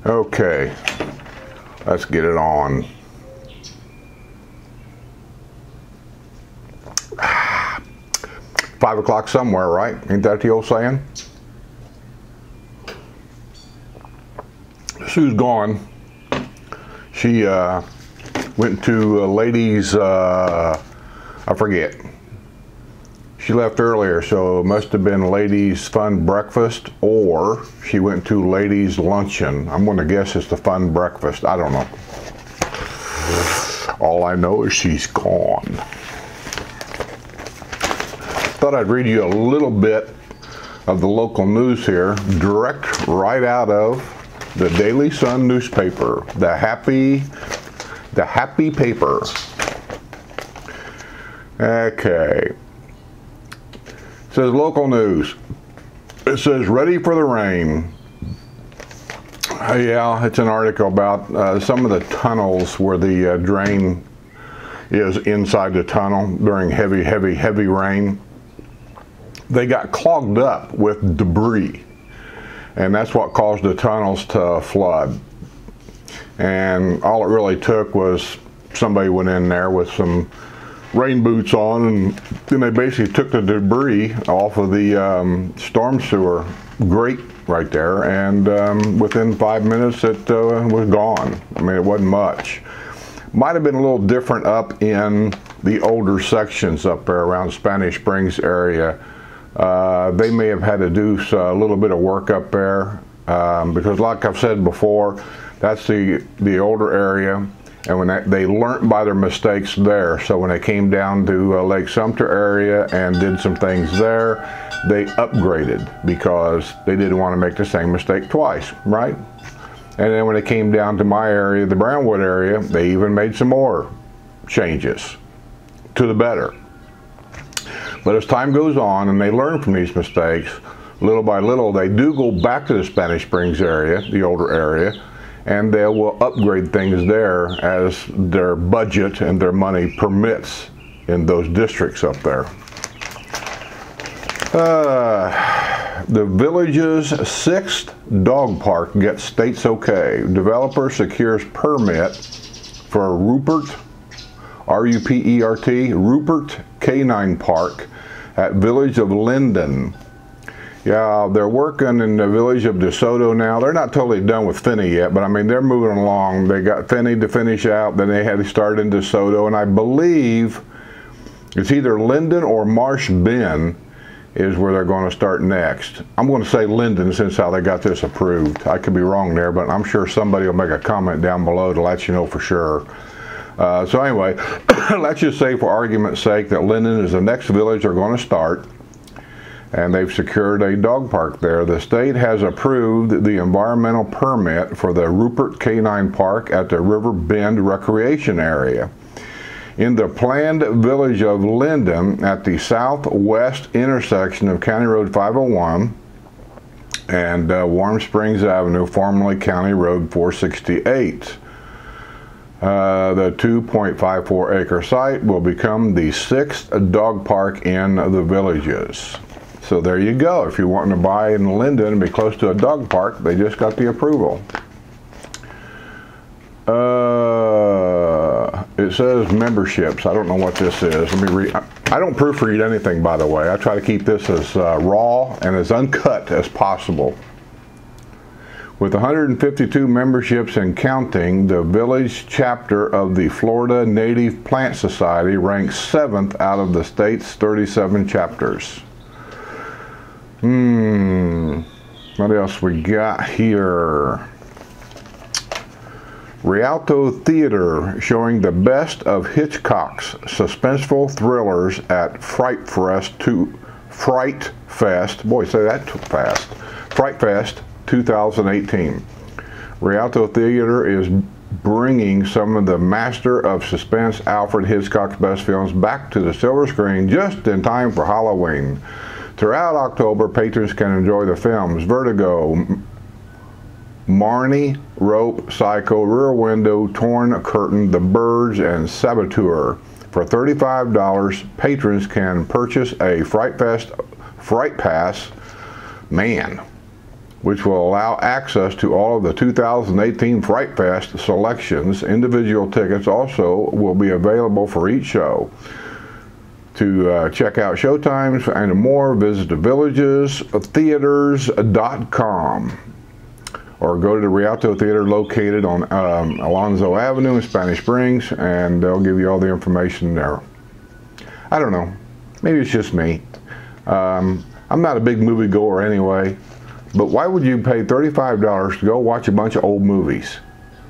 Okay, let's get it on. Five o'clock somewhere, right? Ain't that the old saying? Sue's gone. She went to ladies, I forget. She left earlier, so it must have been ladies' fun breakfast, or she went to ladies' luncheon. I'm going to guess it's the fun breakfast. I don't know. All I know is she's gone. Thought I'd read you a little bit of the local news here, direct right out of the Daily Sun newspaper, the happy paper. Okay. It says local news. It says ready for the rain. Yeah, it's an article about some of the tunnels where the drain is inside the tunnel during heavy rain. They got clogged up with debris, and that's what caused the tunnels to flood. And all it really took was somebody went in there with some rain boots on, and then they basically took the debris off of the storm sewer grate right there, and within 5 minutes it was gone. I mean, it wasn't much. Might have been a little different up in the older sections up there around Spanish Springs area. They may have had to do a little bit of work up there because, like I've said before, that's the older area, and when they learned by their mistakes there. So when they came down to Lake Sumter area and did some things there, they upgraded because they didn't want to make the same mistake twice, right? And then when it came down to my area, the Brownwood area, they even made some more changes to the better. But as time goes on and they learn from these mistakes, little by little, they do go back to the Spanish Springs area, the older area, and they will upgrade things there as their budget and their money permits in those districts up there. The village's 6th dog park gets state's okay. Developer secures permit for Rupert, R-U-P-E-R-T, Rupert Canine Park at Village of Linden. Yeah, they're working in the village of DeSoto now. They're not totally done with Finney yet, but I mean, they're moving along. They got Finney to finish out, then they had to start in DeSoto, and I believe it's either Linden or Marsh Bend is where they're going to start next. I'm going to say Linden since how they got this approved. I could be wrong there, but I'm sure somebody will make a comment down below to let you know for sure. So anyway, let's just say for argument's sake that Linden is the next village they're going to start, and they've secured a dog park there. The state has approved the environmental permit for the Rupert Canine Park at the River Bend Recreation Area. In the planned village of Linden at the southwest intersection of County Road 501 and Warm Springs Avenue, formerly County Road 468. The 2.54 acre site will become the 6th dog park in the villages. So there you go. If you're wanting to buy in Linden and be close to a dog park, they just got the approval. It says memberships. I don't know what this is. Let me read. I don't proofread anything, by the way. I try to keep this as raw and as uncut as possible. With 152 memberships and counting, the village chapter of the Florida Native Plant Society ranks 7th out of the state's 37 chapters. What else we got here? Rialto Theater showing the best of Hitchcock's suspenseful thrillers at Fright Fest. Boy, say that too fast. Fright Fest 2018. Rialto Theater is bringing some of the master of suspense Alfred Hitchcock's best films back to the silver screen just in time for Halloween. Throughout October, patrons can enjoy the films Vertigo, Marnie, Rope, Psycho, Rear Window, Torn Curtain, The Birds, and Saboteur. For $35, patrons can purchase a Fright Fest Fright Pass. Man, which will allow access to all of the 2018 Fright Fest selections. Individual tickets also will be available for each show. To check out showtimes and more, visit thevillagestheaters.com or go to the Rialto Theater located on Alonzo Avenue in Spanish Springs, and they'll give you all the information there. I don't know. Maybe it's just me. I'm not a big movie goer anyway, but why would you pay $35 to go watch a bunch of old movies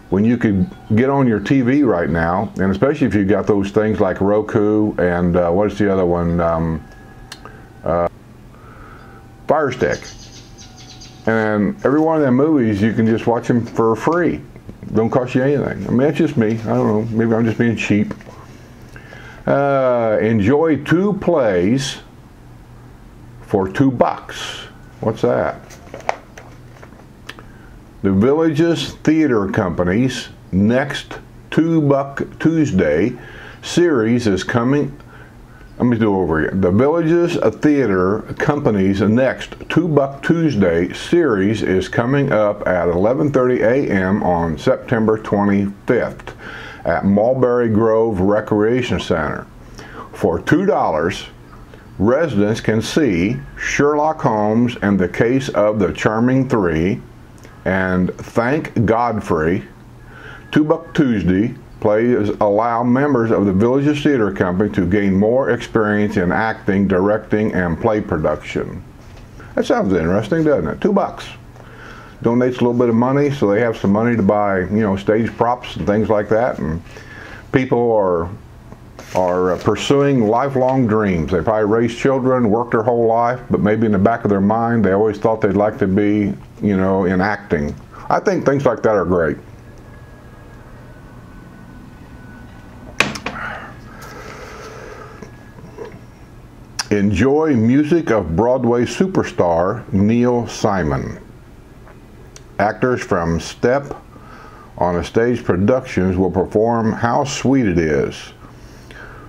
when you could get on your TV right now, and especially if you got those things like Roku and what's the other one, Fire Stick, and every one of them movies you can just watch them for free. Don't cost you anything. I mean, that's just me. I don't know. Maybe I'm just being cheap. Enjoy 2 plays for $2. What's that? The Villages Theater Company's next $2 Tuesday series is coming. Let me do it over again. The Villages Theater Company's next $2 Tuesday series is coming up at 11:30 a.m. on September 25th at Mulberry Grove Recreation Center. For $2, residents can see Sherlock Holmes and the Case of the Charming Three and Thank Godfrey. $2 Tuesday plays allow members of the Villages Theater Company to gain more experience in acting, directing, and play production. That sounds interesting, doesn't it? $2. Donates a little bit of money so they have some money to buy, you know, stage props and things like that. And people are pursuing lifelong dreams. They probably raised children, worked their whole life, but maybe in the back of their mind they always thought they'd like to be, you know, in acting. I think things like that are great. Enjoy music of Broadway superstar Neil Simon. Actors from Step on a Stage Productions will perform How Sweet It Is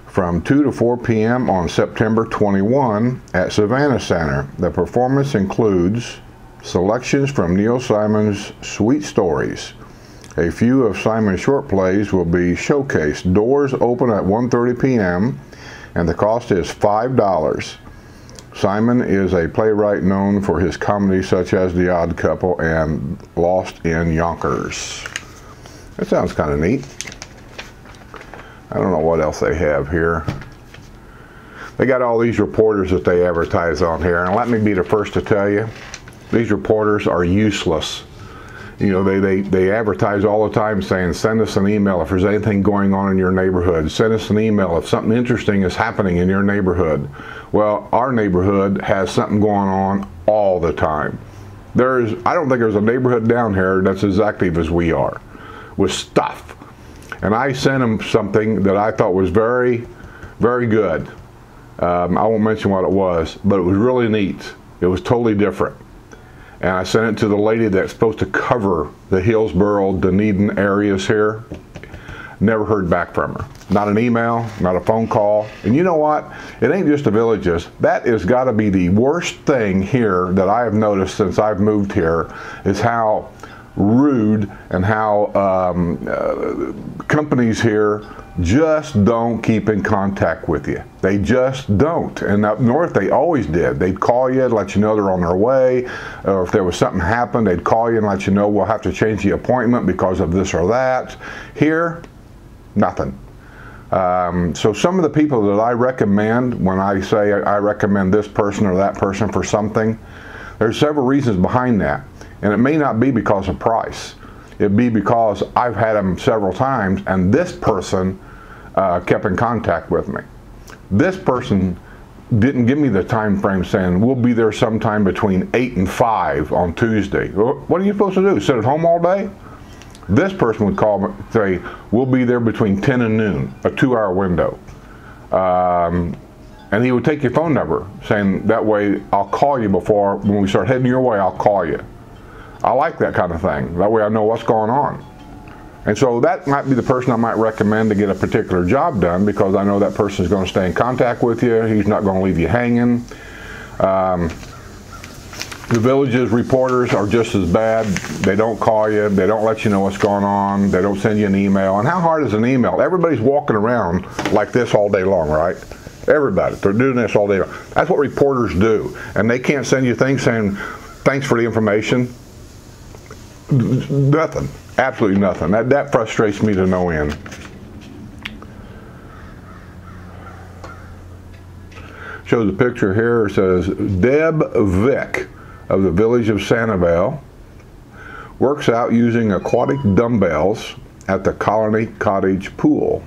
from 2 to 4 p.m. on September 21 at Savannah Center. The performance includes selections from Neil Simon's Sweet Stories. A few of Simon's short plays will be showcased. Doors open at 1:30 p.m. and the cost is $5. Simon is a playwright known for his comedies such as The Odd Couple and Lost in Yonkers. That sounds kind of neat. I don't know what else they have here. They got all these reporters that they advertise on here, and let me be the first to tell you, these reporters are useless. You know, they advertise all the time saying, send us an email if there's anything going on in your neighborhood. Send us an email if something interesting is happening in your neighborhood. Well, our neighborhood has something going on all the time. I don't think there's a neighborhood down here that's as active as we are with stuff. And I sent them something that I thought was very, very good. I won't mention what it was, but it was really neat. It was totally different. And I sent it to the lady that's supposed to cover the Hillsboro, Dunedin areas here. Never heard back from her. Not an email, not a phone call. And you know what? It ain't just the Villages. That has got to be the worst thing here that I have noticed since I've moved here, is how rude and how companies here just don't keep in contact with you. They just don't. And up north they always did. They'd call you to let you know they're on their way, or if there was something happened they'd call you and let you know we'll have to change the appointment because of this or that. Here, nothing. So some of the people that I recommend, when I say I recommend this person or that person for something, there's several reasons behind that. And it may not be because of price. It'd be because I've had them several times and this person kept in contact with me. This person didn't give me the time frame saying we'll be there sometime between 8 and 5 on Tuesday. What are you supposed to do? Sit at home all day? This person would call me, say we'll be there between 10 and noon, a 2-hour window. And he would take your phone number, saying that way I'll call you before, when we start heading your way, I'll call you. I like that kind of thing. That way I know what's going on. And so that might be the person I might recommend to get a particular job done, because I know that person is going to stay in contact with you. He's not going to leave you hanging. The Village's reporters are just as bad. They don't call you. They don't let you know what's going on. They don't send you an email. And how hard is an email? Everybody's walking around like this all day long, right? Everybody. They're doing this all day long. That's what reporters do. And they can't send you things saying, thanks for the information. Nothing. Absolutely nothing. That frustrates me to no end. Shows a picture here. It says, Deb Vick of the village of Sanibel works out using aquatic dumbbells at the Colony Cottage pool.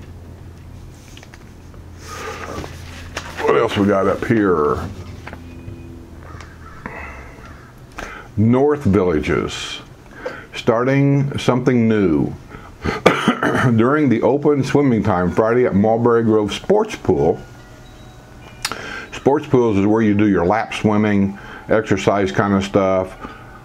What else we got up here? North Villages, starting something new. During the open swimming time Friday at Mulberry Grove Sports Pool. Sports pools is where you do your lap swimming, exercise kind of stuff,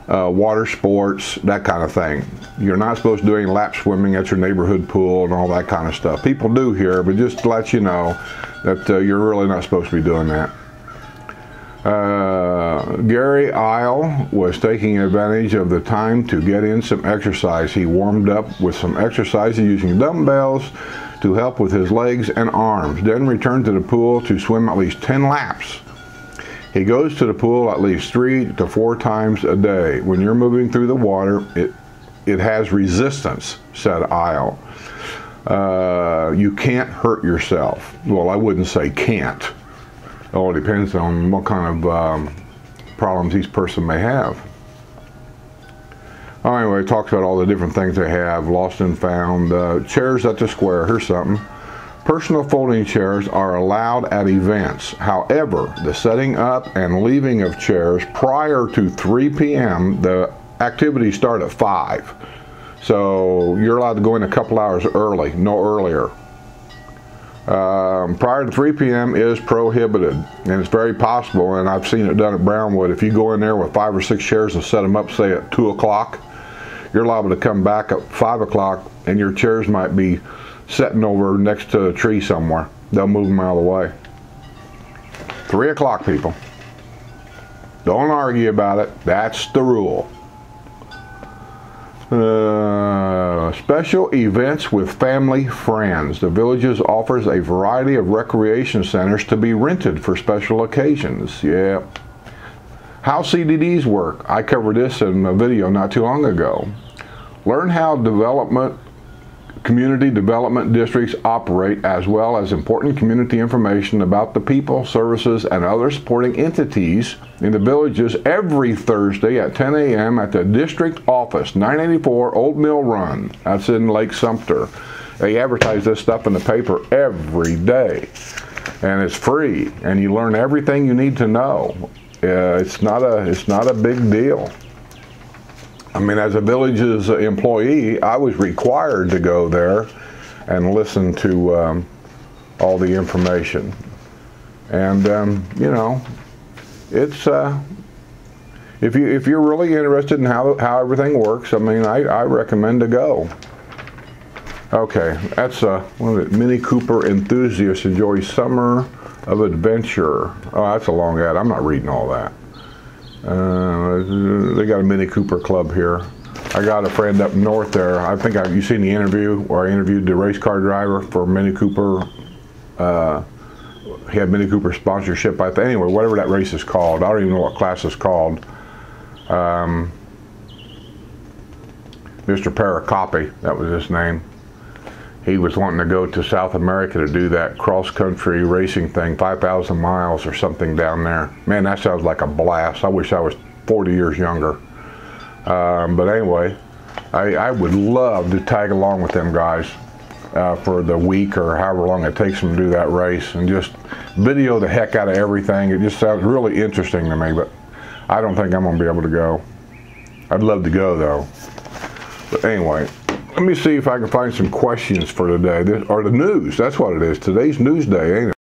water sports, that kind of thing. You're not supposed to do any lap swimming at your neighborhood pool and all that kind of stuff. People do here, but just to let you know that you're really not supposed to be doing that. Gary Isle was taking advantage of the time to get in some exercise. He warmed up with some exercises using dumbbells to help with his legs and arms, then returned to the pool to swim at least 10 laps. He goes to the pool at least 3 to 4 times a day. When you're moving through the water, it has resistance, said Isle. You can't hurt yourself. Well, I wouldn't say can't. It all depends on what kind of problems each person may have. Anyway, it talks about all the different things they have, lost and found. Chairs at the square, here's something. Personal folding chairs are allowed at events. However, the setting up and leaving of chairs prior to 3 p.m., the activities start at 5. So you're allowed to go in a couple hours early, no earlier. Prior to 3 p.m. is prohibited, and it's very possible, and I've seen it done at Brownwood. If you go in there with 5 or 6 chairs and set them up, say at 2 o'clock, you're liable to come back at 5 o'clock, and your chairs might be sitting over next to a tree somewhere. They'll move them out of the way. 3 o'clock, people. Don't argue about it. That's the rule. Special events with family friends. The Villages offers a variety of recreation centers to be rented for special occasions. Yeah. How CDDs work. I covered this in a video not too long ago. Learn how community development districts operate, as well as important community information about the people, services, and other supporting entities in the Villages every Thursday at 10 a.m. at the district office, 984 Old Mill Run. That's in Lake Sumter. They advertise this stuff in the paper every day, and it's free, and you learn everything you need to know. It's not a big deal. I mean, as a Villages employee, I was required to go there and listen to all the information. And you know, it's if you're really interested in how everything works, I mean, I recommend to go. Okay, that's what is it? Mini Cooper enthusiast enjoys summer of adventure. Oh, that's a long ad. I'm not reading all that. They got a Mini Cooper club here. I got a friend up north there. I think you've seen the interview where I interviewed the race car driver for Mini Cooper. He had Mini Cooper sponsorship. Anyway, whatever that race is called. I don't even know what class it's called. Mr. Paracopy, that was his name. He was wanting to go to South America to do that cross-country racing thing, 5,000 miles or something down there. Man, that sounds like a blast. I wish I was 40 years younger. But anyway, I would love to tag along with them guys for the week or however long it takes them to do that race and just video the heck out of everything. It just sounds really interesting to me, but I don't think I'm going to be able to go. I'd love to go, though. But anyway, let me see if I can find some questions for today. Or the news. That's what it is. Today's news day, ain't it?